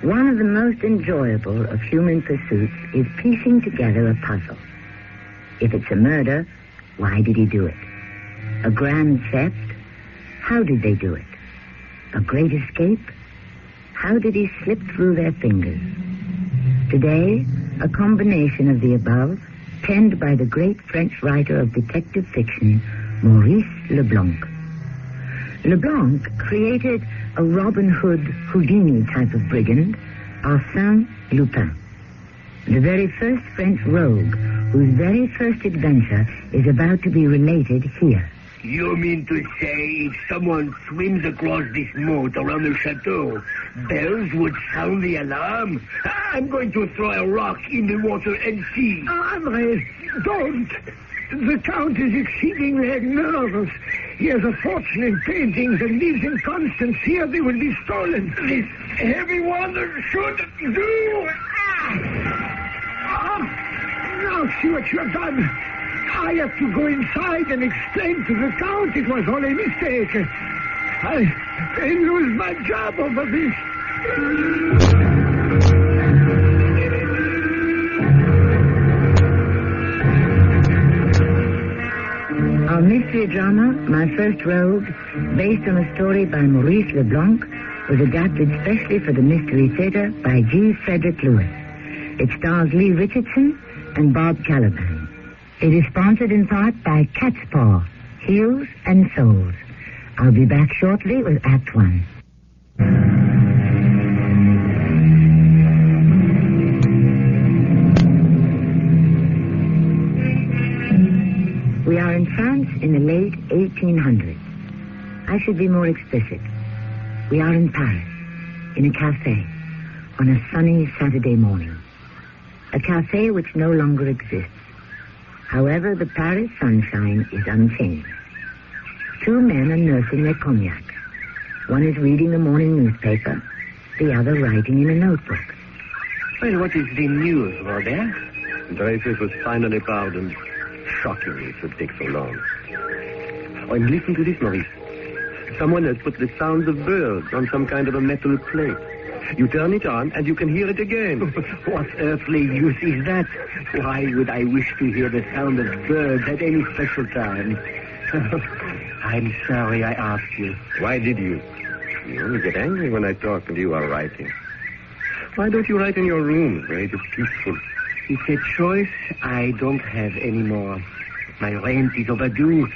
One of the most enjoyable of human pursuits is piecing together a puzzle. If it's a murder, why did he do it? A grand theft? How did they do it? A great escape? How did he slip through their fingers? Today, a combination of the above, penned by the great French writer of detective fiction, Maurice Leblanc. Leblanc created a Robin Hood Houdini type of brigand, Arsène Lupin. The very first French rogue whose very first adventure is about to be related here. You mean to say if someone swims across this moat around the chateau, bells would sound the alarm? I'm going to throw a rock in the water and see. Andre, don't. The Count is exceedingly nervous. He has a fortune in paintings and lives in constant fear they will be stolen. This heavy water should do. Now see what you have done. I have to go inside and explain to the Count it was all a mistake. I lose my job over this. Our mystery drama, My First Rogue, based on a story by Maurice Leblanc, was adapted specially for the Mystery Theater by G. Frederick Lewis. It stars Lee Richardson and Bob Caliban. It is sponsored in part by Cat's Paw, Heels and Soles. I'll be back shortly with Act 1. We are in France in the late 1800s. I should be more explicit. We are in Paris, in a cafe, on a sunny Saturday morning. A cafe which no longer exists. However, the Paris sunshine is unchanged. Two men are nursing their cognac. One is reading the morning newspaper, the other writing in a notebook. Well, what is the news, Robert? Dreyfus was finally pardoned. Shocking it would take so long. Oh, and listen to this, Maurice. Someone has put the sounds of birds on some kind of a metal plate. You turn it on, and you can hear it again. What earthly use is that? Why would I wish to hear the sound of birds at any special time? I'm sorry I asked you. Why did you? You only get angry when I talk and you are writing. Why don't you write in your room, where it is peaceful? It's a choice I don't have anymore. My rent is overdue.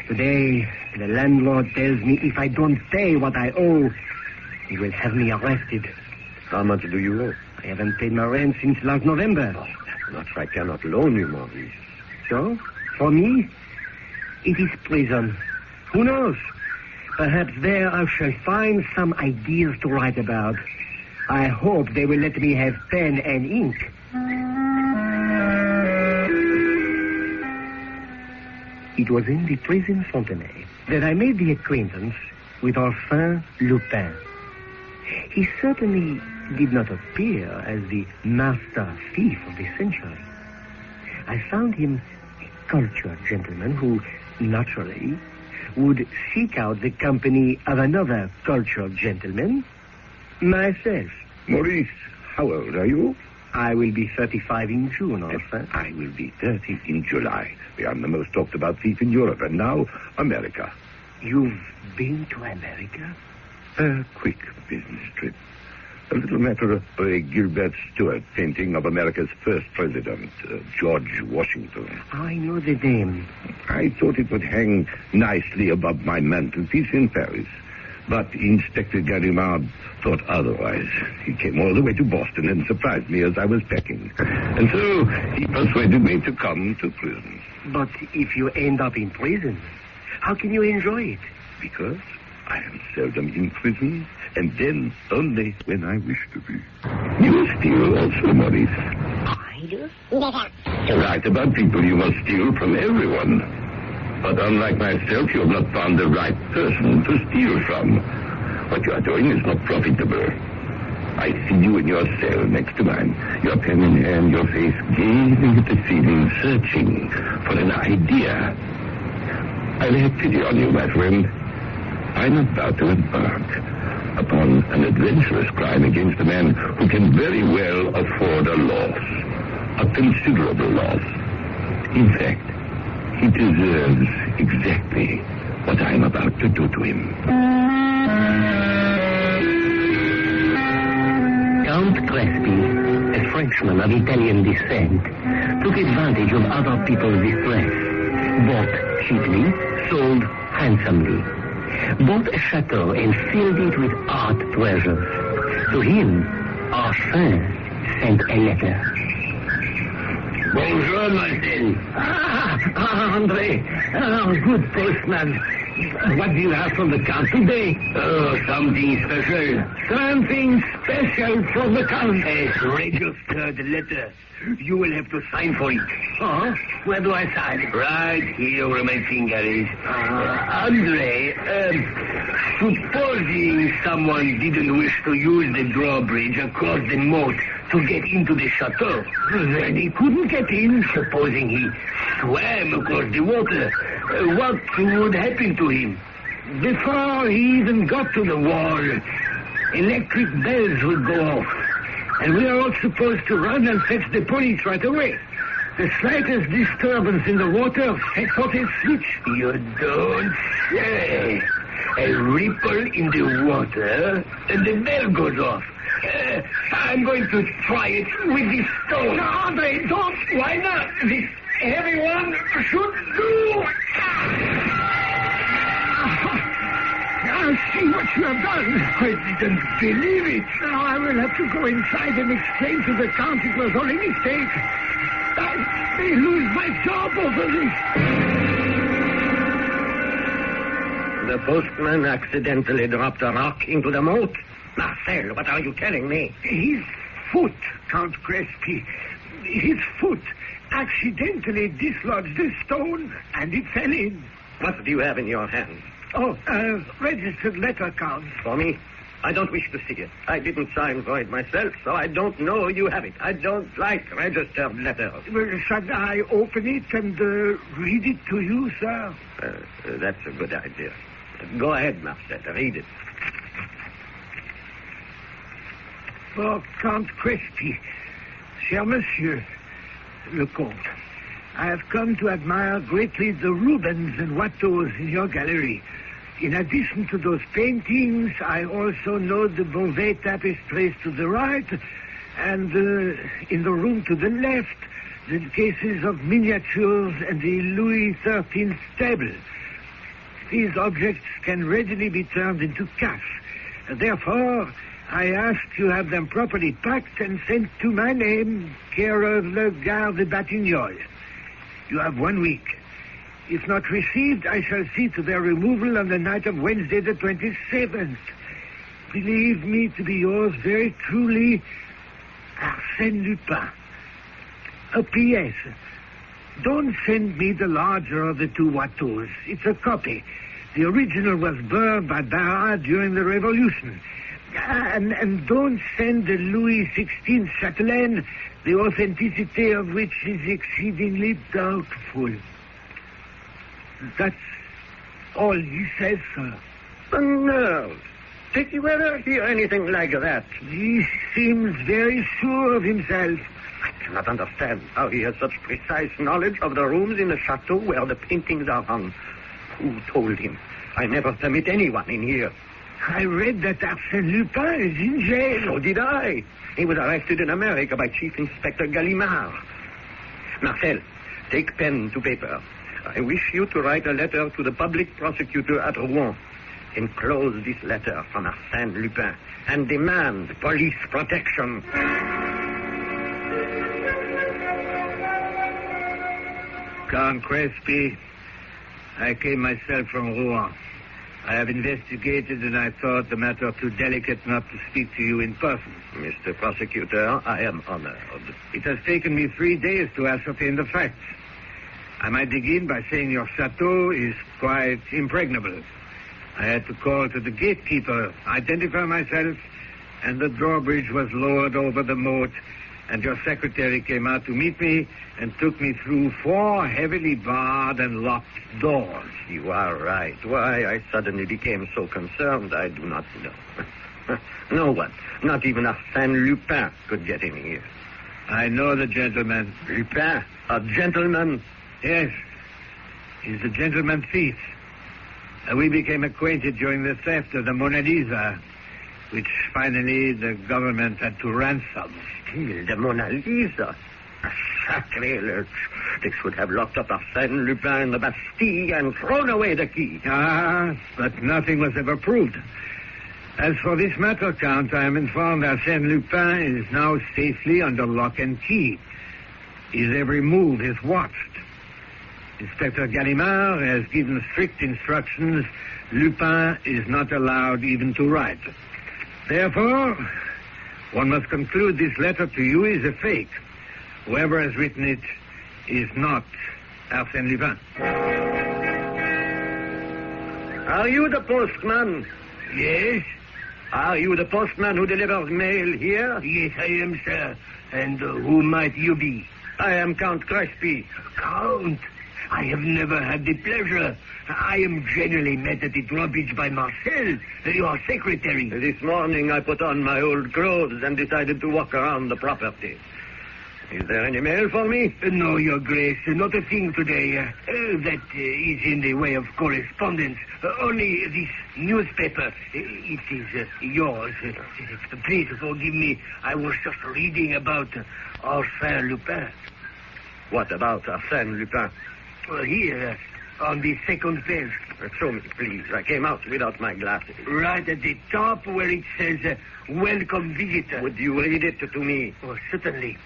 Today, the landlord tells me if I don't pay what I owe, he will have me arrested. How much do you owe? I haven't paid my rent since last November. Oh, that's much I cannot loan you, Maurice. So, for me, it is prison. Who knows? Perhaps there I shall find some ideas to write about. I hope they will let me have pen and ink. It was in the prison Fontenay that I made the acquaintance with Arsène Lupin. He certainly did not appear as the master thief of the century. I found him a cultured gentleman who, naturally, would seek out the company of another cultured gentleman, myself. Maurice, how old are you? I will be 35 in June, Arsène. I will be 30 in July. I am the most talked about thief in Europe, and now America. You've been to America? A quick business trip. A little matter of a Gilbert Stuart painting of America's first president, George Washington. I know the name. I thought it would hang nicely above my mantelpiece in Paris. But Inspector Ganimard thought otherwise. He came all the way to Boston and surprised me as I was packing. And so he persuaded me to come to prison. But if you end up in prison, how can you enjoy it? Because I am seldom in prison, and then only when I wish to be. You steal also, Maurice. I do? Never. To write about people, you must steal from everyone. But unlike myself, you have not found the right person to steal from. What you are doing is not profitable. I see you in your cell next to mine, your pen in hand, your face gazing at the ceiling, searching for an idea. I'll have pity on you, my friend. I'm about to embark upon an adventurous crime against a man who can very well afford a loss, a considerable loss. In fact, he deserves exactly what I am about to do to him. Count Crespi, a Frenchman of Italian descent, took advantage of other people's distress, bought cheaply, sold handsomely, bought a chateau and filled it with art treasures. To him, Arsène sent a letter. Bonjour, Marcel. André, good postman. What do you have from the Count today? Oh, something special. Something special from the Count. Yes, register the letter. You will have to sign for it. Oh, where do I sign? Right here where my finger is. Andre, supposing someone didn't wish to use the drawbridge across the moat to get into the chateau, then he couldn't get in. Supposing he swam across the water, what would happen to him? Before he even got to the wall, electric bells would go off. And we are all supposed to run and fetch the police right away. The slightest disturbance in the water sets off a switch. You don't say. A ripple in the water, and the bell goes off. I'm going to try it with this stone. No, Andre, don't. Why not? This heavy one should do. Now see what you have done. I didn't believe it. Now I will have to go inside and explain to the Count it was all a mistake. I may lose my job over this. The postman accidentally dropped a rock into the moat. Marcel, what are you telling me? His foot, Count Crespi, his foot accidentally dislodged the stone and it fell in. What do you have in your hand? Oh, registered letter, Count. For me? I don't wish to see it. I didn't sign for it myself, so I don't know you have it. I don't like registered letters. Well, shall I open it and read it to you, sir? That's a good idea. Go ahead, Marcel. Read it. For Count Crespi, cher Monsieur, le Comte, I have come to admire greatly the Rubens and Watteaus in your gallery. In addition to those paintings, I also know the Beauvais tapestries to the right, and in the room to the left, the cases of miniatures and the Louis XIII table. These objects can readily be turned into cash. Therefore, I ask you have them properly packed and sent to my name, care of Le Gare de Batignolles. You have 1 week. If not received, I shall see to their removal on the night of Wednesday the 27th. Believe me to be yours very truly, Arsène Lupin. A P.S. Don't send me the larger of the two Watteaus. It's a copy. The original was burned by Barras during the Revolution. And don't send the Louis XVI Chatelaine, the authenticity of which is exceedingly doubtful. That's all he says, sir. No. Did you ever hear anything like that? He seems very sure of himself. I cannot understand how he has such precise knowledge of the rooms in the chateau where the paintings are hung. Who told him? I never permit anyone in here. I read that Arsène Lupin is in jail. So did I. He was arrested in America by Chief Inspector Gallimard. Marcel, take pen to paper. I wish you to write a letter to the public prosecutor at Rouen. Enclose this letter from Arsène Lupin and demand police protection. Count Crespi, I came myself from Rouen. I have investigated and I thought the matter too delicate not to speak to you in person. Mr. Prosecutor, I am honored. It has taken me 3 days to ascertain the facts. I might begin by saying your chateau is quite impregnable. I had to call to the gatekeeper, identify myself, and the drawbridge was lowered over the moat, and your secretary came out to meet me and took me through 4 heavily barred and locked doors. You are right. Why I suddenly became so concerned, I do not know. No one, not even Arsène Lupin, could get in here. I know the gentleman. Lupin? A gentleman? Yes. He's a gentleman thief. We became acquainted during the theft of the Mona Lisa, which finally the government had to ransom. Steal the Mona Lisa? Sacrilege. They should have locked up Arsène Lupin in the Bastille and thrown away the key. Ah, but nothing was ever proved. As for this matter, Count, I am informed Arsène Lupin is now safely under lock and key. His every move is watched. Inspector Gallimard has given strict instructions. Lupin is not allowed even to write. Therefore, one must conclude this letter to you is a fake. Whoever has written it is not Arsène Lupin. Are you the postman? Yes? Are you the postman who delivers mail here? Yes, I am, sir. And who might you be? I am Count Crespi. Count? I have never had the pleasure. I am generally met at the drawbridge by Marcel, your secretary. This morning I put on my old clothes and decided to walk around the property. Is there any mail for me? No, Your Grace, not a thing today. That is in the way of correspondence. Only this newspaper. It is yours. Please forgive me. I was just reading about Arsène Lupin. What about Arsène Lupin? Here, on the second page. Show me, please. I came out without my glasses. Right at the top where it says, welcome visitor. Would you read it to me? Oh, certainly.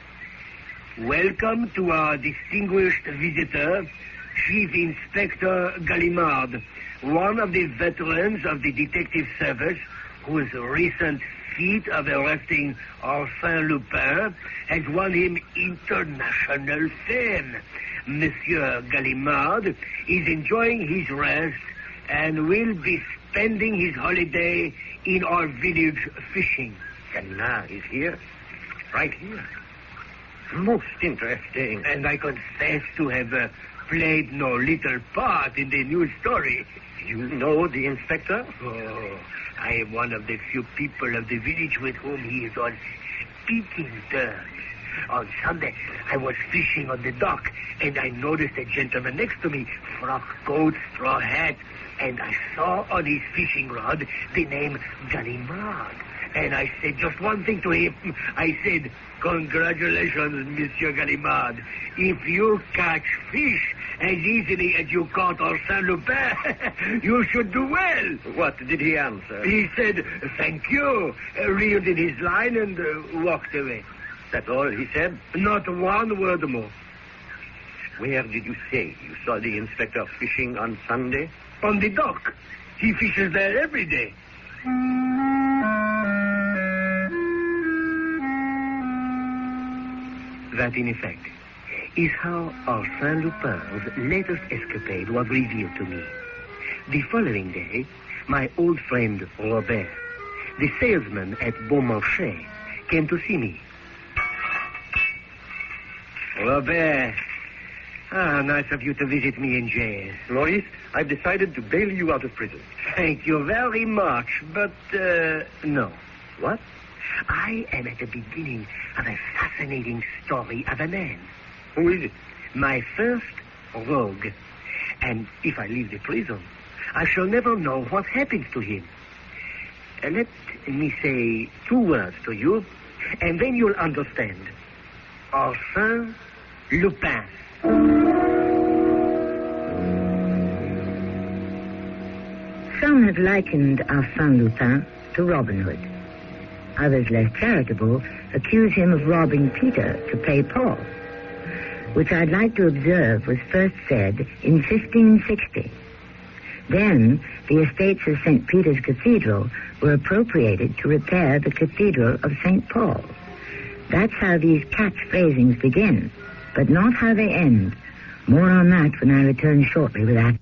Welcome to our distinguished visitor, Chief Inspector Gallimard, one of the veterans of the detective service whose recent feat of arresting Arsène Lupin has won him international fame. Monsieur Gallimard is enjoying his rest and will be spending his holiday in our village fishing. Gallimard is here? Right here? Most interesting. And I confess to have played no little part in the news story. You know the inspector? Oh, I am one of the few people of the village with whom he is on speaking terms. On Sunday, I was fishing on the dock, and I noticed a gentleman next to me, frock coat, straw hat, and I saw on his fishing rod the name Gallimard. And I said just one thing to him. I said, congratulations, Monsieur Gallimard. If you catch fish as easily as you caught Arsène Lupin, you should do well. What did he answer? He said, thank you, reeled in his line and walked away. That's all he said? Not one word more. Where did you say you saw the inspector fishing on Sunday? On the dock. He fishes there every day. That, in effect, is how Arsène Lupin's latest escapade was revealed to me. The following day, my old friend Robert, the salesman at Beaumarchais, came to see me. Robert, nice of you to visit me in jail. Maurice, I've decided to bail you out of prison. Thank you very much, but, no. What? I am at the beginning of a fascinating story of a man. Who is it? My first rogue. And if I leave the prison, I shall never know what happens to him. Let me say 2 words to you, and then you'll understand. Arsène Lupin. Some have likened Arsène Lupin to Robin Hood. Others, less charitable, accuse him of robbing Peter to pay Paul, which I'd like to observe was first said in 1560. Then, the estates of St. Peter's Cathedral were appropriated to repair the Cathedral of St. Paul. That's how these catchphrasings begin, but not how they end. More on that when I return shortly with that.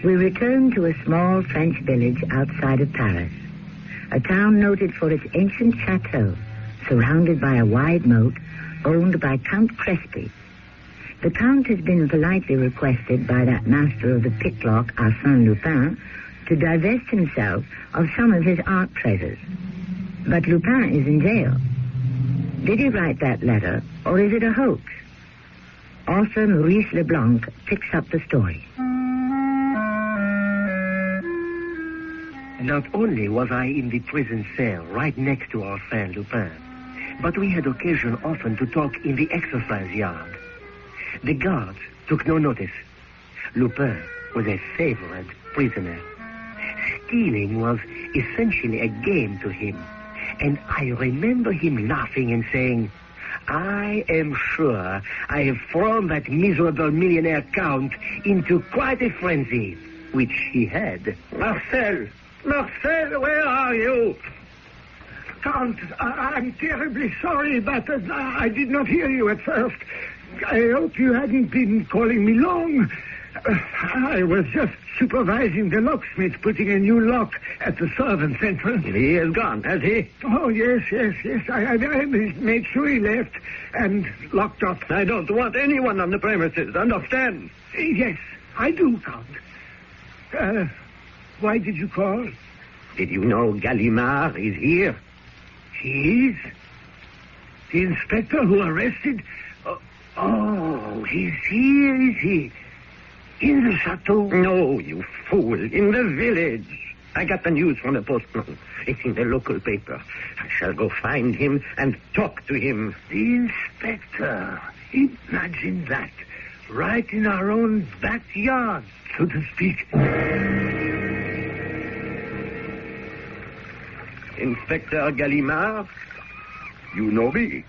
We return to a small French village outside of Paris, a town noted for its ancient chateau, surrounded by a wide moat, owned by Count Crespi. The Count has been politely requested by that master of the picklock, Arsène Lupin, to divest himself of some of his art treasures. But Lupin is in jail. Did he write that letter, or is it a hoax? Author Maurice Leblanc picks up the story. Not only was I in the prison cell right next to Arsène Lupin, but we had occasion often to talk in the exercise yard. The guards took no notice. Lupin was a favorite prisoner. Stealing was essentially a game to him, and I remember him laughing and saying, "I am sure I have thrown that miserable millionaire Count into quite a frenzy," which he had. Marcel, where are you? Count, I'm terribly sorry, but I did not hear you at first. I hope you hadn't been calling me long. I was just supervising the locksmith putting a new lock at the servants' entrance. He is gone, has he? Oh, yes. I made sure he left and locked up. I don't want anyone on the premises, understand? Yes, I do, Count. Why did you call? Did you know Gallimard is here? He is? The inspector who arrested? Oh, he's here, is he? In the chateau? No, you fool. In the village. I got the news from the postman. It's in the local paper. I shall go find him and talk to him. The inspector. Imagine that. Right in our own backyard, so to speak. Inspector Gallimard? You know me?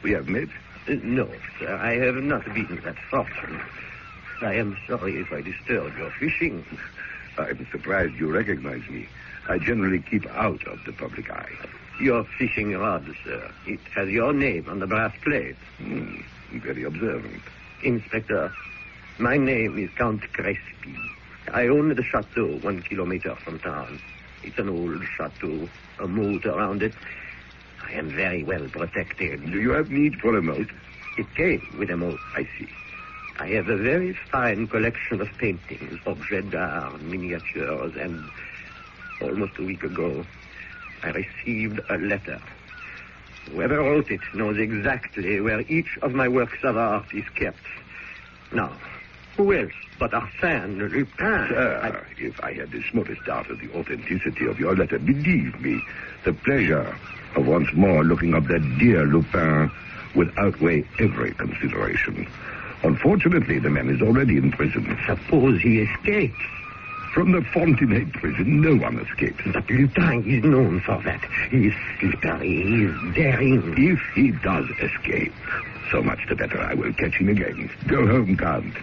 We have met. No, sir. I have not been that fortunate. I am sorry if I disturb your fishing. I'm surprised you recognize me. I generally keep out of the public eye. Your fishing rod, sir. It has your name on the brass plate. Very observant. Inspector, my name is Count Crespi. I own the chateau 1 kilometer from town. It's an old chateau, a moat around it. I am very well protected. Do you have need for a moat? It came with a moat. I see. I have a very fine collection of paintings, objets d'art, miniatures, and almost a week ago, I received a letter. Whoever wrote it knows exactly where each of my works of art is kept. Now, who else but Arsène Lupin? Sir, if I had the smallest doubt of the authenticity of your letter, believe me, the pleasure of once more looking up that dear Lupin would outweigh every consideration. Unfortunately, the man is already in prison. Suppose he escapes. From the Fontenay prison, no one escapes. But Lupin is known for that. He is slippery, he is daring. If he does escape, so much the better. I will catch him again. Go home, Count.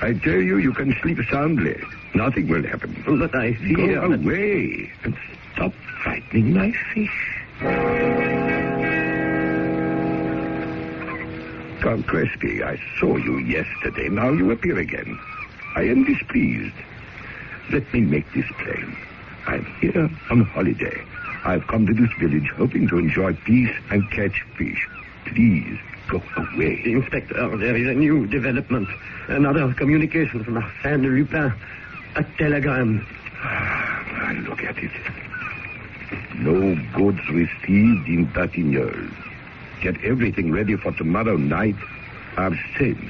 I tell you, you can sleep soundly. Nothing will happen. But I fear... Go away and stop frightening my fish. Count Crespi, I saw you yesterday. Now you appear again. I am displeased. Let me make this plain. I'm here on holiday. I've come to this village hoping to enjoy peace and catch fish. Please, go away. Inspector, there is a new development. Another communication from Arsène Lupin. A telegram. Look at it. No goods received in Batignolles. Get everything ready for tomorrow night. Arsène.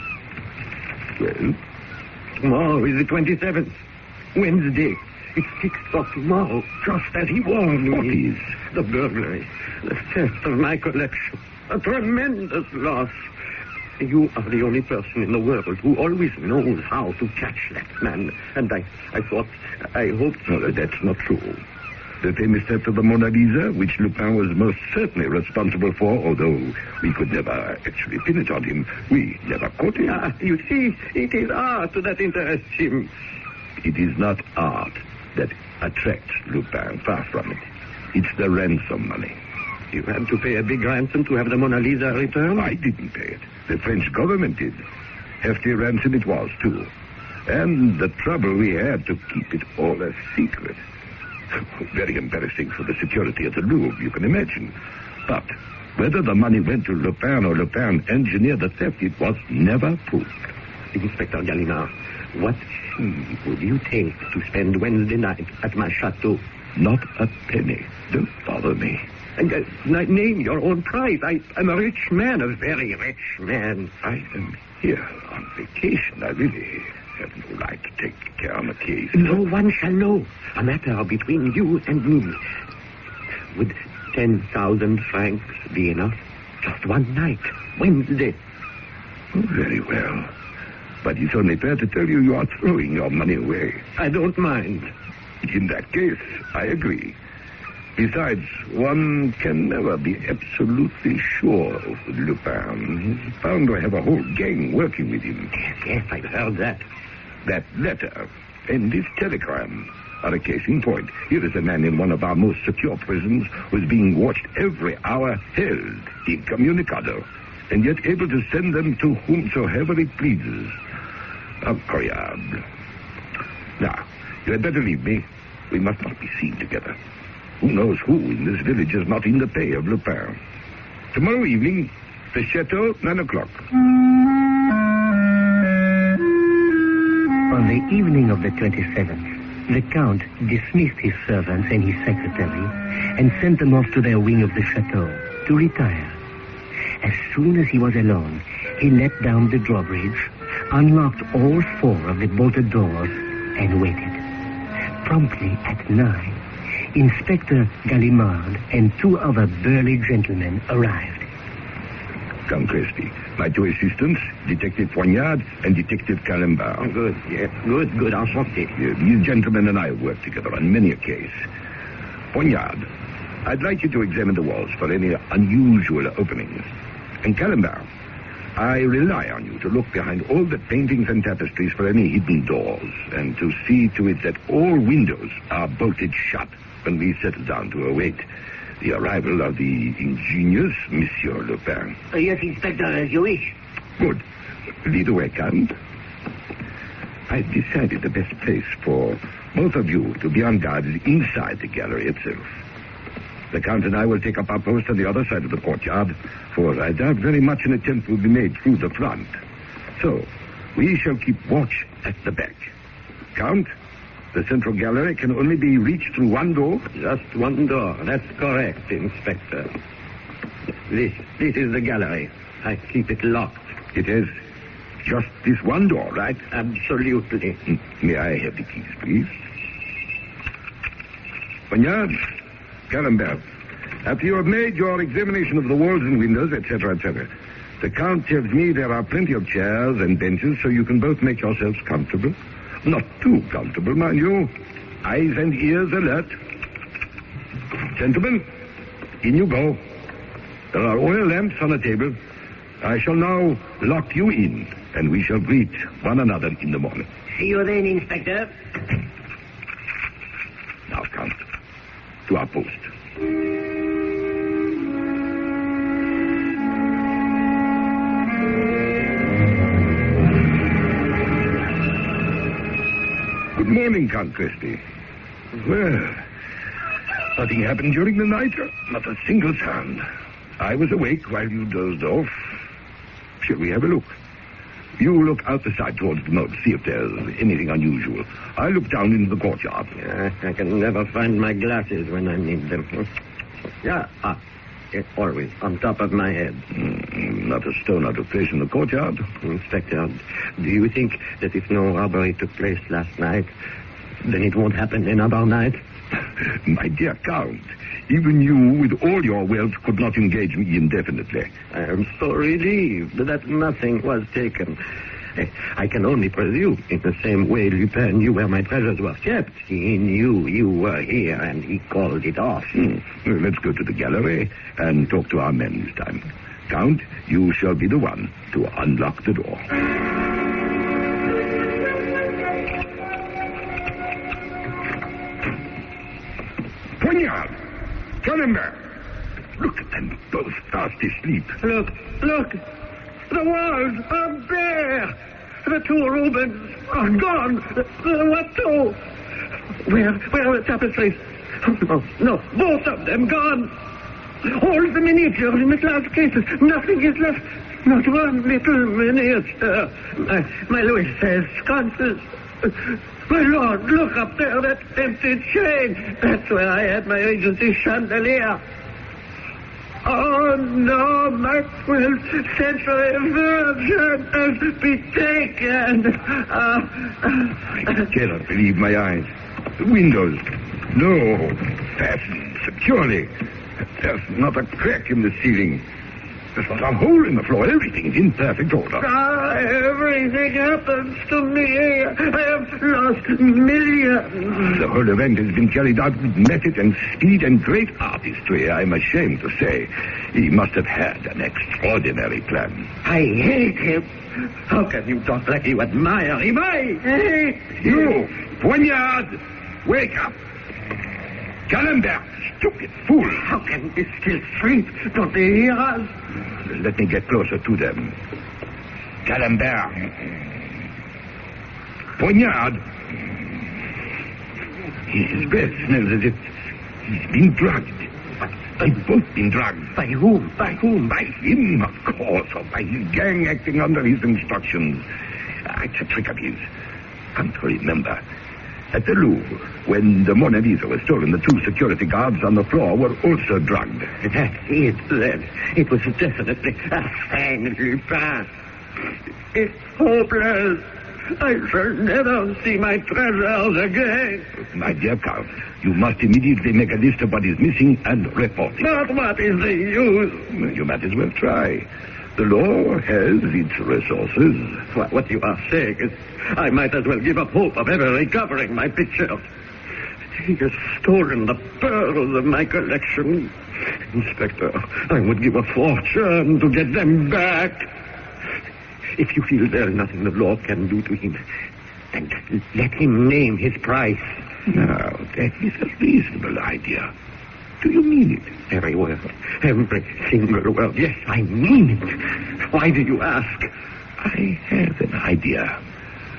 Well? Tomorrow is the 27th. Wednesday. It's fixed for tomorrow, just as he warned me. What is? The burglary. The theft of my collection. A tremendous loss. You are the only person in the world who always knows how to catch that man. And I hoped... No, that's not true. The famous theft of the Mona Lisa, which Lupin was most certainly responsible for, although we could never actually pin it on him. We never caught him. You see, it is art that interests him. It is not art that attracts Lupin, far from it. It's the ransom money. You had to pay a big ransom to have the Mona Lisa returned? I didn't pay it. The French government did. Hefty ransom it was, too. And the trouble we had to keep it all a secret. Very embarrassing for the security of the Louvre, you can imagine. But whether the money went to Lupin or Lupin engineered the theft, it was never proved. Inspector Gallimard, what fee would you take to spend Wednesday night at my chateau? Not a penny. Don't bother me. And name your own price. I'm a rich man, a very rich man. I am here on vacation. I really have no right to take care of a case. No one shall know. A matter between you and me. Would 10,000 francs be enough? Just one night, Wednesday. Oh, very well. But it's only fair to tell you are throwing your money away. I don't mind. In that case, I agree. Besides, one can never be absolutely sure of Lupin. He's bound to have a whole gang working with him. Yes, I've heard that. That letter and this telegram are a case in point. Here is a man in one of our most secure prisons who is being watched every hour, held incommunicado, and yet able to send them to whomsoever it pleases. Incroyable. Now, you had better leave me. We must not be seen together. Who knows who in this village is not in the pay of Lupin? Tomorrow evening, the chateau, 9 o'clock. On the evening of the 27th, the Count dismissed his servants and his secretary and sent them off to their wing of the chateau to retire. As soon as he was alone, he let down the drawbridge, unlocked all 4 of the bolted doors, and waited. Promptly at 9, Inspector Gallimard and 2 other burly gentlemen arrived. Count Crespi, my 2 assistants, Detective Poignard and Detective Calembert. Oh, good, yes. Good, enchanté. These gentlemen and I have worked together on many a case. Poignard, I'd like you to examine the walls for any unusual openings. And Calembert, I rely on you to look behind all the paintings and tapestries for any hidden doors, and to see to it that all windows are bolted shut when we settle down to await the arrival of the ingenious Monsieur Lupin. Yes, Inspector, as you wish. Good. Lead the way, Count. I've decided the best place for both of you to be on guard is inside the gallery itself. The Count and I will take up our post on the other side of the courtyard, for I doubt very much an attempt will be made through the front. So, we shall keep watch at the back. Count, the central gallery can only be reached through one door. Just one door. That's correct, Inspector. This is the gallery. I keep it locked. It has just this one door, right? Absolutely. May I have the keys, please? Poignard, Calembert, after you have made your examination of the walls and windows, etc., etc., the Count tells me there are plenty of chairs and benches so you can both make yourselves comfortable. Not too comfortable, mind you. Eyes and ears alert. Gentlemen, in you go. There are oil lamps on the table. I shall now lock you in, and we shall greet one another in the morning. See you then, Inspector. Now, Count, to our post. Good morning, Count Crespi. Well, nothing happened during the night. Not a single sound. I was awake while you dozed off. Shall we have a look? You look out the side towards the moat, see if there's anything unusual. I look down into the courtyard. I can never find my glasses when I need them. Always on top of my head. Not a stone out of place in the courtyard. Inspector, do you think that if no robbery took place last night, then it won't happen another night? My dear Count, even you, with all your wealth, could not engage me indefinitely. I am so relieved that nothing was taken. I can only presume in the same way Lupin knew where my treasures were kept. He knew you were here, and he called it off. Well, let's go to the gallery and talk to our men this time. Count, you shall be the one to unlock the door. Poignard! Calembert! Look at them, both fast asleep. Look! The walls are bare! The 2 Rubens are gone! What 2? Where are the tapestries? No, both of them gone! All the miniatures in the glass cases. Nothing is left. Not one little miniature. My Louis says sconces. My lord, look up there, that empty chain. That's where I had my agency chandelier. Oh, no, Maxwell's century virgin has been taken. I cannot believe my eyes. The windows. No, fastened securely. There's not a crack in the ceiling. There's not a hole in the floor. Everything's in perfect order. Everything happens to me. I have lost millions. The whole event has been carried out with method and speed and great artistry, I'm ashamed to say. He must have had an extraordinary plan. I hate him. How can you talk like you admire him? I hate You, Poignard, wake up. Calendar, stupid fool. How can we still sleep? Don't they hear us? Let me get closer to them. Calendar. Poignard. His breath smells as if he's been drugged. They've both been drugged. By whom? By whom? By him, of course, or by his gang acting under his instructions. It's a trick of his. Come to remember. At the Louvre, when the Mona Lisa was stolen, the two security guards on the floor were also drugged. That's it, then. It was definitely Arsène Lupin. It's hopeless. I shall never see my treasures again. My dear Count, you must immediately make a list of what is missing and report it. But what is the use? You might as well try. The law has its resources. What you are saying is I might as well give up hope of ever recovering my pictures. He has stolen the pearls of my collection. Inspector, I would give a fortune to get them back. If you feel there is nothing the law can do to him, then let him name his price. Now, that is a reasonable idea. Do you mean it? Every word. Every single word. Yes, I mean it. Why do you ask? I have an idea.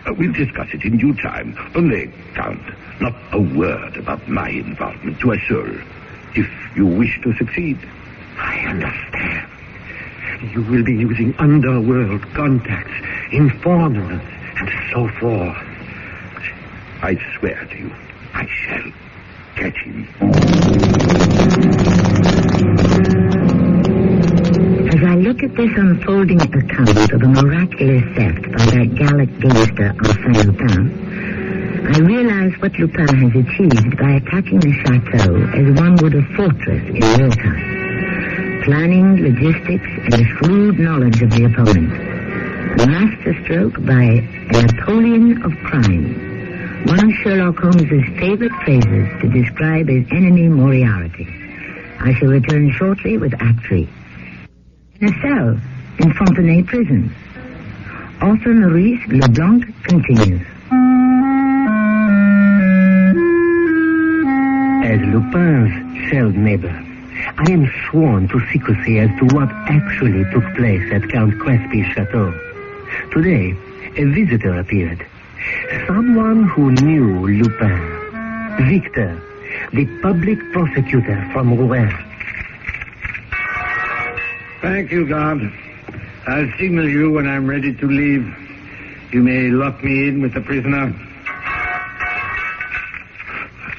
We'll discuss it in due time. Only, Count, not a word about my involvement to a soul. If you wish to succeed. I understand. You will be using underworld contacts, informers, and so forth. I swear to you, I shall catch him. As I look at this unfolding account of a miraculous theft by that Gallic gangster Arsène Lupin, I realize what Lupin has achieved by attacking the chateau as one would a fortress in real time. Planning, logistics, and a shrewd knowledge of the opponent. A masterstroke by a Napoleon of crime. One of Sherlock Holmes's favorite phrases to describe his enemy Moriarty. I shall return shortly with Act 3. In a cell in Fontenay Prison. Author Maurice Leblanc continues. As Lupin's cell neighbor, I am sworn to secrecy as to what actually took place at Count Crespi's chateau. Today, a visitor appeared. Someone who knew Lupin. Victor, the public prosecutor from Rouen. Thank you, guard. I'll signal you when I'm ready to leave. You may lock me in with the prisoner.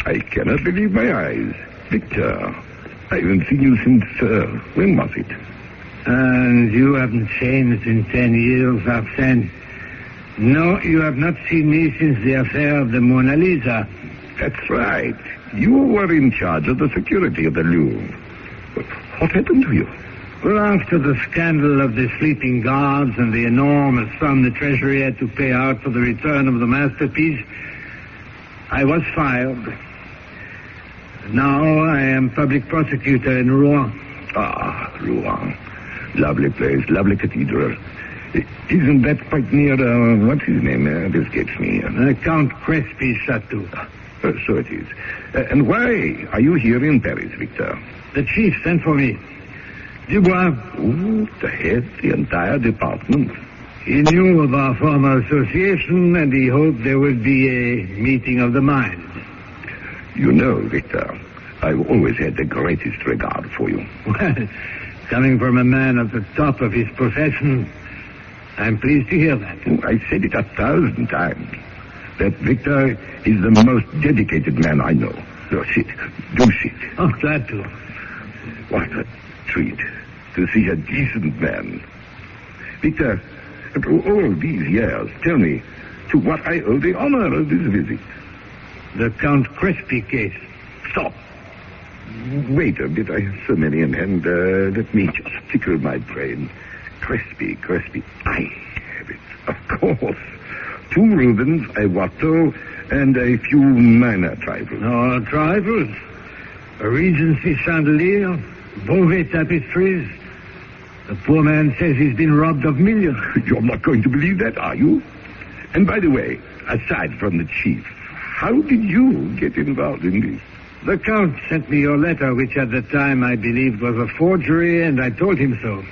I cannot believe my eyes. Victor, I haven't seen you since, when was it? And you haven't changed in 10 years, Arsène. No, you have not seen me since the affair of the Mona Lisa. That's right. You were in charge of the security of the Louvre. What happened to you? Well, after the scandal of the sleeping guards and the enormous sum the Treasury had to pay out for the return of the masterpiece, I was fired. Now I am public prosecutor in Rouen. Ah, Rouen. Lovely place, lovely cathedral. Isn't that quite near, what's his name? It escapes me. Count Crespi's chateau. So it is. And why are you here in Paris, Victor? The chief sent for me. Dubois. Ooh, to head the entire department. He knew of our former association, and he hoped there would be a meeting of the minds. You know, Victor, I've always had the greatest regard for you. Well, Coming from a man at the top of his profession, I'm pleased to hear that. Oh, I said it 1,000 times. That Victor is the most dedicated man I know. So sit. Do sit. Oh, glad to. What a treat to see a decent man. Victor, after all these years, tell me, to what I owe the honor of this visit. The Count Crespi case. Stop. Wait a bit, I have so many in hand. Let me just tickle my brain. Crespi. I have it, of course. 2 Rubens, a Watteau, and a few minor trifles. No trifles. A Regency chandelier, Beauvais tapestries. The poor man says he's been robbed of millions. You're not going to believe that, are you? And by the way, aside from the chief, how did you get involved in this? The Count sent me your letter, which at the time I believed was a forgery, and I told him so.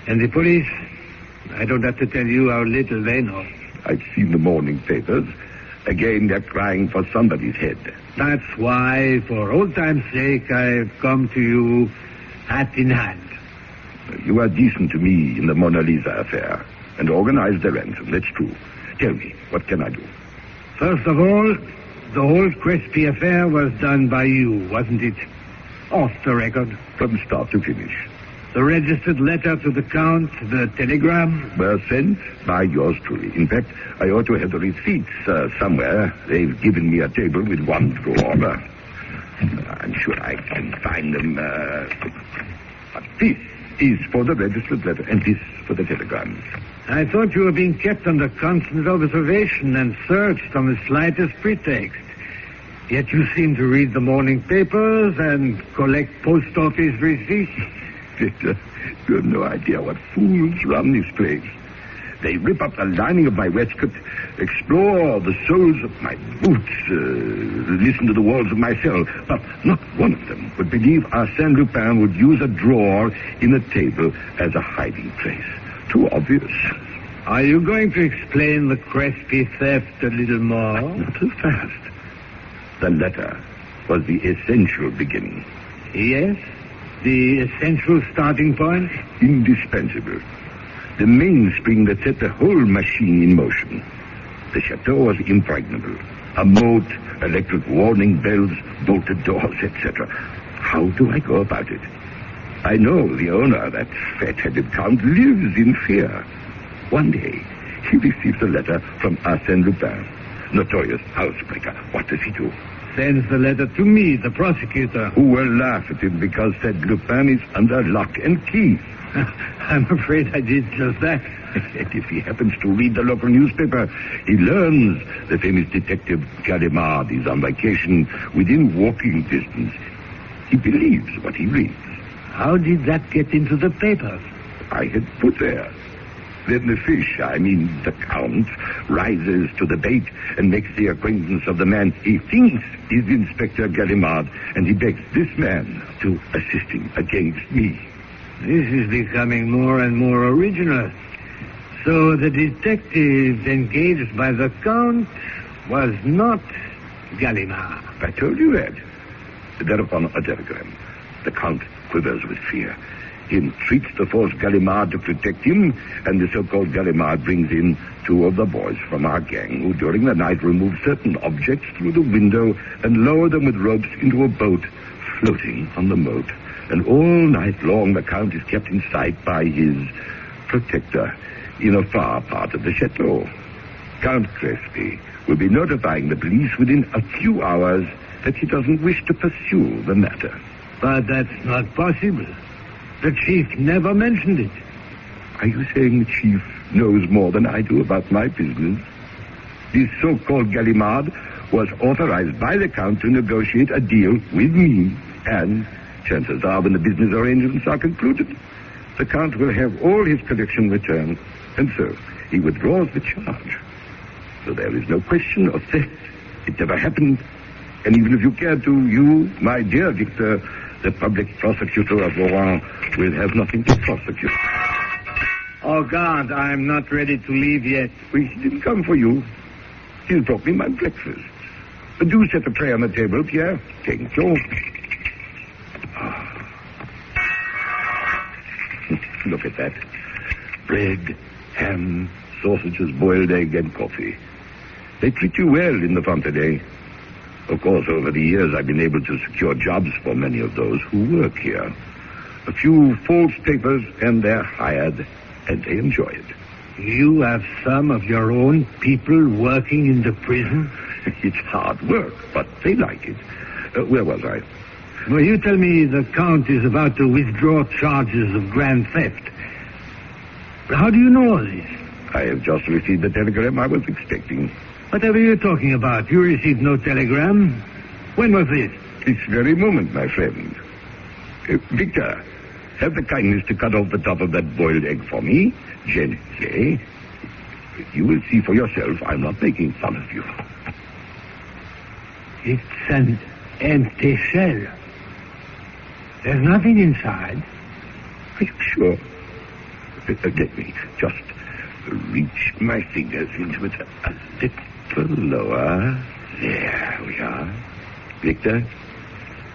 And the police, I don't have to tell you how little they know. I've seen the morning papers. Again, they're crying for somebody's head. That's why, for old time's sake, I've come to you hat in hand. You are decent to me in the Mona Lisa affair and organized the ransom, that's true. Tell me, what can I do? First of all, the whole Crespi affair was done by you, wasn't it? Off the record. From start to finish. The registered letter to the Count, the telegram? Were sent by yours truly. In fact, I ought to have the receipts somewhere. They've given me a table with 1 drawer. I'm sure I can find them. But this is for the registered letter, and this for the telegram. I thought you were being kept under constant observation and searched on the slightest pretext. Yet you seem to read the morning papers and collect post office receipts. Victor, you have no idea what fools run this place. They rip up the lining of my waistcoat, explore the soles of my boots, listen to the walls of my cell. But not one of them would believe Arsène Lupin would use a drawer in a table as a hiding place. Too obvious. Are you going to explain the Crespi theft a little more? Not so fast. The letter was the essential beginning. Yes? The essential starting point? Indispensable. The mainspring that set the whole machine in motion. The chateau was impregnable. A moat, electric warning bells, bolted doors, etc. How do I go about it? I know the owner, that fat-headed count, lives in fear. One day, he receives a letter from Arsène Lupin, notorious housebreaker. What does he do? Sends the letter to me, the prosecutor. Who will laugh at him because said Lupin is under lock and key. I'm afraid I did just that. And if he happens to read the local newspaper, he learns the famous detective Gallimard is on vacation within walking distance. He believes what he reads. How did that get into the papers? I had put there. Then the fish, the Count, rises to the bait and makes the acquaintance of the man he thinks is Inspector Gallimard, and he begs this man to assist him against me. This is becoming more and more original. So the detective engaged by the Count was not Gallimard. I told you that. Thereupon a telegram. The Count quivers with fear. He entreats the false Gallimard to protect him, and the so-called Gallimard brings in 2 of the boys from our gang, who during the night remove certain objects through the window and lower them with ropes into a boat floating on the moat. And all night long the Count is kept in sight by his protector in a far part of the chateau. Count Crespi will be notifying the police within a few hours that he doesn't wish to pursue the matter. But that's not possible. The chief never mentioned it. Are you saying the chief knows more than I do about my business? This so-called Gallimard was authorized by the Count to negotiate a deal with me, and chances are when the business arrangements are concluded, the Count will have all his collection returned, and so he withdraws the charge. So there is no question of theft. It never happened. And even if you care to, you, my dear Victor, the public prosecutor of Rouen, will have nothing to prosecute. Oh, God, I'm not ready to leave yet. He didn't come for you. He's brought me my breakfast. Do set a tray on the table, Pierre. Thank you. look at that. Bread, ham, sausages, boiled egg, and coffee. They treat you well in the Fontenay. Of course, over the years, I've been able to secure jobs for many of those who work here. A few false papers, and they're hired, and they enjoy it. You have some of your own people working in the prison? It's hard work, but they like it. Where was I? Well, you tell me the Count is about to withdraw charges of grand theft. How do you know all this? I have just received the telegram I was expecting. Whatever you're talking about, you received no telegram. When was this? This very moment, my friend. Victor, have the kindness to cut off the top of that boiled egg for me. Gently. You will see for yourself I'm not making fun of you. It's an empty shell. There's nothing inside. Are you sure? Let me just reach my fingers into it a little lower. There we are. Victor,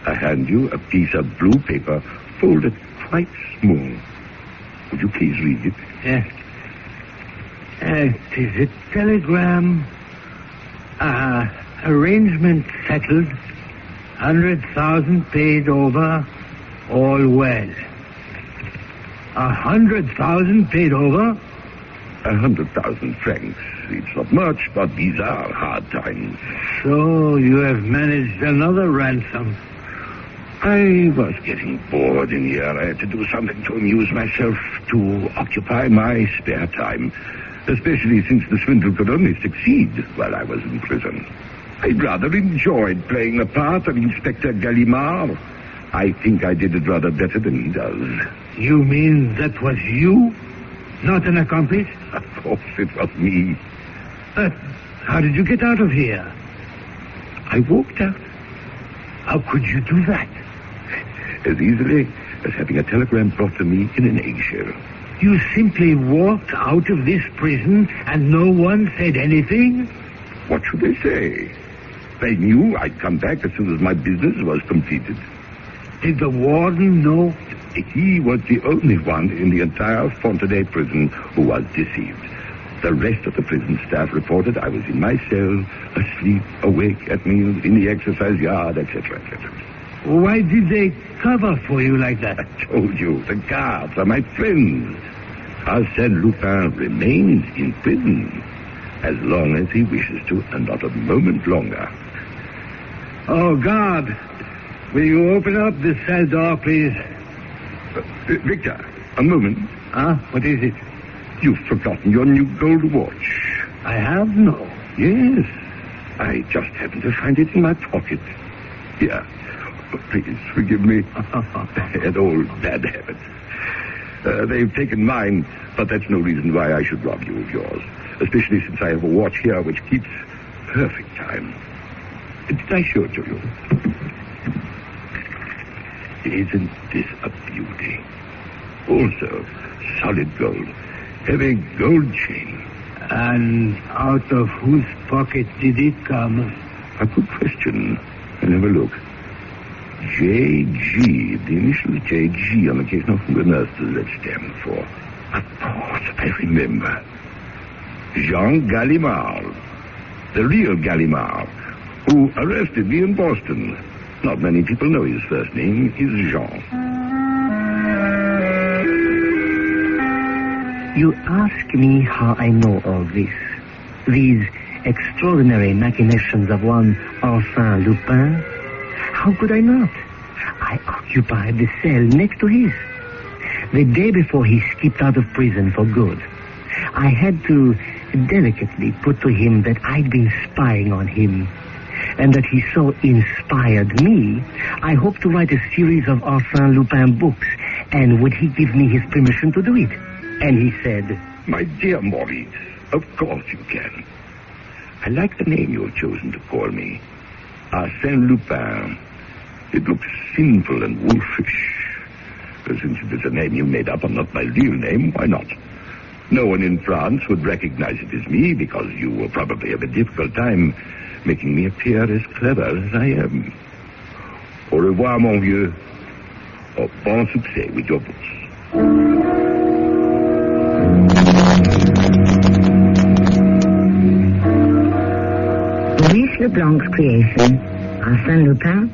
I hand you a piece of blue paper folded quite small. Would you please read it? Yes. It is a telegram. Arrangement settled. 100,000 paid over. All well. 100,000 paid over? 100,000 francs. It's not much, but these are hard times. So you have managed another ransom. I was getting bored in here. I had to do something to amuse myself, to occupy my spare time, especially since the swindle could only succeed while I was in prison. I rather enjoyed playing the part of Inspector Gallimard. I think I did it rather better than he does. You mean that was you? Not an accomplice? Of course it was me. But how did you get out of here? I walked out. How could you do that? As easily as having a telegram brought to me in an eggshell. You simply walked out of this prison and no one said anything? What should they say? They knew I'd come back as soon as my business was completed. Did the warden know? He was the only one in the entire Fontenay prison who was deceived. The rest of the prison staff reported I was in my cell, asleep, awake, at meals, in the exercise yard, etc., etc. Why did they cover for you like that? I told you, the guards are my friends. Arsène Lupin remains in prison as long as he wishes to, and not a moment longer. Oh, God. Will you open up the cell door, please? Victor, a moment. Huh? What is it? You've forgotten your new gold watch. I have? No. Yes. I just happened to find it in my pocket. Here. Please forgive me. An old bad habit. They've taken mine, but that's no reason why I should rob you of yours. Especially since I have a watch here which keeps perfect time. Did I show it to you? Isn't this a beauty? Also, solid gold. Heavy gold chain. And out of whose pocket did it come? A good question. I'll have a look. J.G. The initial J.G. on occasion. Who on earth does that stand for? Of course, I remember. Jean Gallimard. The real Gallimard, who arrested me in Boston. Not many people know his first name is Jean. You ask me how I know all this. These extraordinary machinations of one Arsène Lupin. How could I not? I occupied the cell next to his. The day before he skipped out of prison for good, I had to delicately put to him that I'd been spying on him, and that he so inspired me, I hoped to write a series of Arsène Lupin books, and would he give me his permission to do it? And he said, My dear Maurice, of course you can. I like the name you have chosen to call me. Arsène Lupin. It looks sinful and wolfish. Since it is a name you made up and not my real name, why not? No one in France would recognize it as me, because you will probably have a difficult time making me appear as clever as I am. Au revoir, mon vieux. Bon succès with your books. Maurice Leblanc's creation, Arsène Lupin,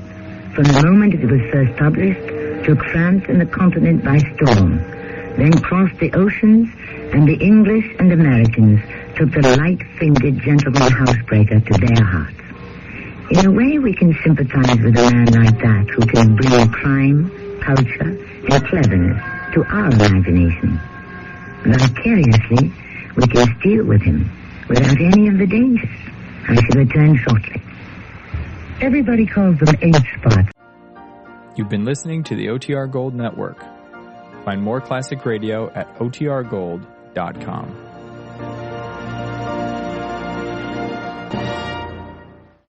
from the moment it was first published, took France and the continent by storm, then crossed the oceans, and the English and Americans took the light-fingered gentleman housebreaker to their hearts. In a way, we can sympathize with a man like that who can bring crime, culture, and cleverness to our imagination. Vicariously, we can steal with him without any of the dangers. I shall return shortly. Everybody calls them age spots. You've been listening to the OTR Gold Network. Find more classic radio at otrgold.com.